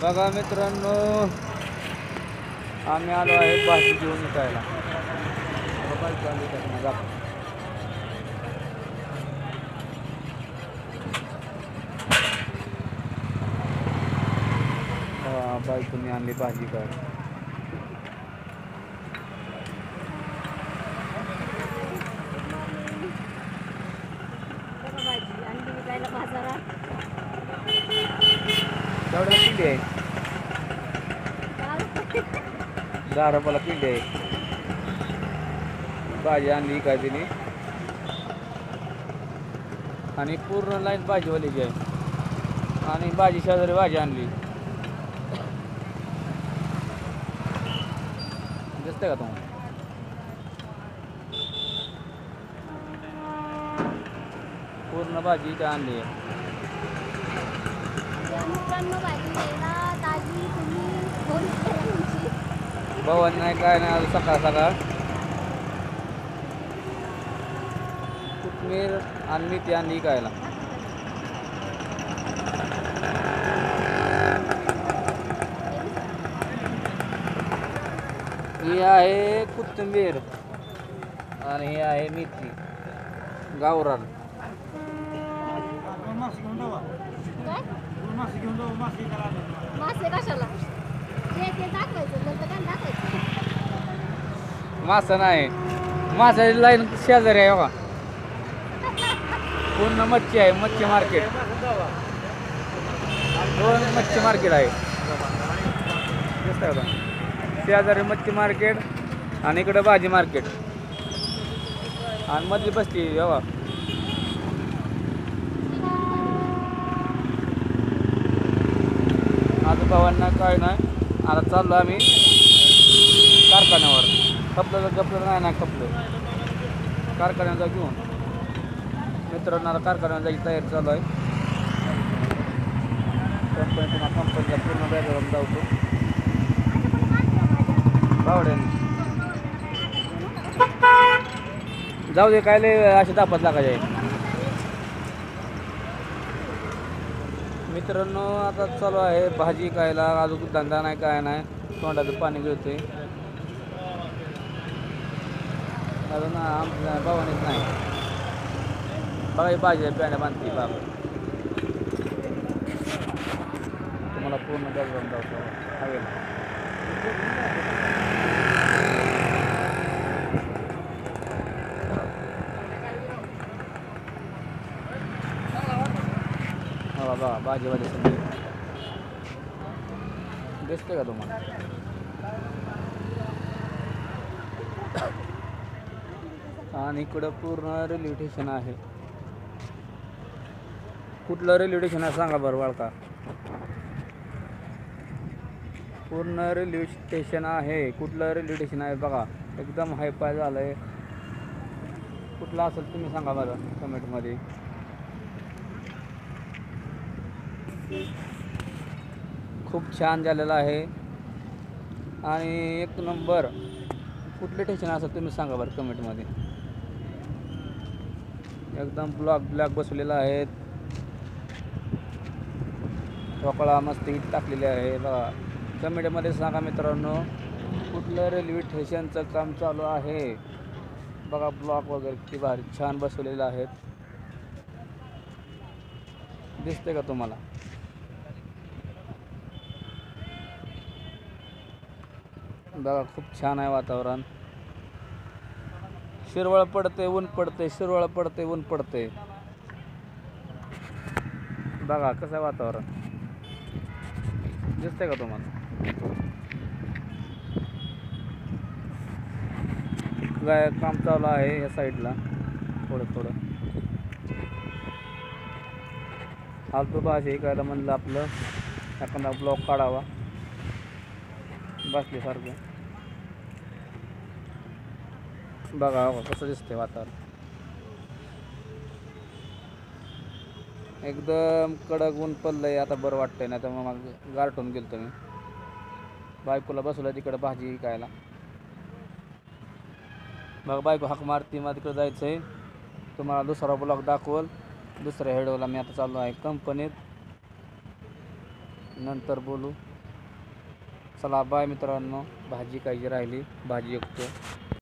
बघा मित्रांनो, आम्ही आलो आहे भाजी घेऊन विकायला. बायकोनी आणली भाजी काय. तेवढ्या पिंडी आहे, 10 रुपयाला पिंडी आहे. भाजी आणली काय तिने, आणि पूर्ण लाईन भाजीवालीची आहे. आणि भाजी शेजारी भाजी आणली. दिसतंय का तुम्हाला? पूर्ण भाजी इथे आणली आहे. भवन नाही काय नाही, आज सकाळ सकाळ कोथमीर आणि मेथी आणली खायला. ही आहे कोथिंबीर आणि ही आहे मेथी गावरान. मासा नाही, मासाची लाईन शेजारी आहे बघा. पूर्ण मच्छी आहे, मच्छी मार्केट. दोन मच्छी मार्केट आहे, दिसतंय का? शेजारी मच्छी मार्केट आणि इकडे भाजी मार्केट, आणि मधली बसती बघा. आज भावांना काय नाही, आता चाललो आम्ही कारखान्यावर. खपलं नाही ना, खपलं कारखान्याचा घेऊन. मित्रांना कारखान्यात जायची तयारी चालू आहे. कंपनीच्या पूर्ण बॅकग्राऊंड जाऊतो बावड्याने. जाऊ दे, काय लय असे दापत लागायचे. मित्रांनो, आता चालू आहे भाजी खायला. अजून धंदा नाही काय नाही, तोंडाचं पाणी घेतोय. अजून आमच्या भावानेच नाही. बघा भाजी प्याण्या बांधते बाबा. तुम्हाला पूर्ण बॅकग्राऊंड दाखवतो हवेल. हा बघा भाजीवाली सगळी दिसते का तुम्हाला? आणि इकडं पूर्ण रेल्वे स्टेशन आहे. कुठलं रेल्वे स्टेशन आहे सांगा बरं वाळका? पूर्ण रेल्वे स्टेशन आहे. कुठलं रेल्वे स्टेशन आहे बघा, एकदम हायफाय झालं आहे. कुठलं असेल तुम्ही सांगा बरं कमेंटमध्ये. खूप छान झालेलं आहे आणि एक नंबर. कुठले स्टेशन असेल तुम्ही सांगा बरं कमेंटमध्ये. एकदम ब्लॉक बसवलेला आहे. वकळा मस्त इट टाकलेले आहे बघा. कमेंटमध्ये सांगा मित्रांनो, कुठलं रेल्वे स्टेशनचं काम चालू आहे बघा. ब्लॉक वगैरे किती भारी छान बसवलेले आहेत. दिसते का तुम्हाला? बघा खूप छान आहे वातावरण. शिरवळ पडते ऊन पडते, शिरवळ पडते ऊन पडते. बघा कसं आहे वातावरण, दिसतंय का तुम्हाला? काय काम चालू आहे या साईडला थोडं. फालतू भाजी करायला म्हणलं आपलं एखादा ब्लॉक काढावा बसल्यासारखं. बघा कसं दिसतंय वातावरण. एकदम कडक ऊन पडलंय. आता बरं वाटतंय, नाही तर मग गारठून गेलो मी. बायकोला बसवलं तिकडे भाजी विकायला. बघा बायको हाक मारती, मला तिकडे जायचं आहे. तुम्हाला दुसरा ब्लॉग दाखवल दुसऱ्या हेडोला. मी आता चाललो आहे कंपनीत, नंतर बोलू. चला बाय मित्रांनो, भाजी काही राहिली भाजी एकतो.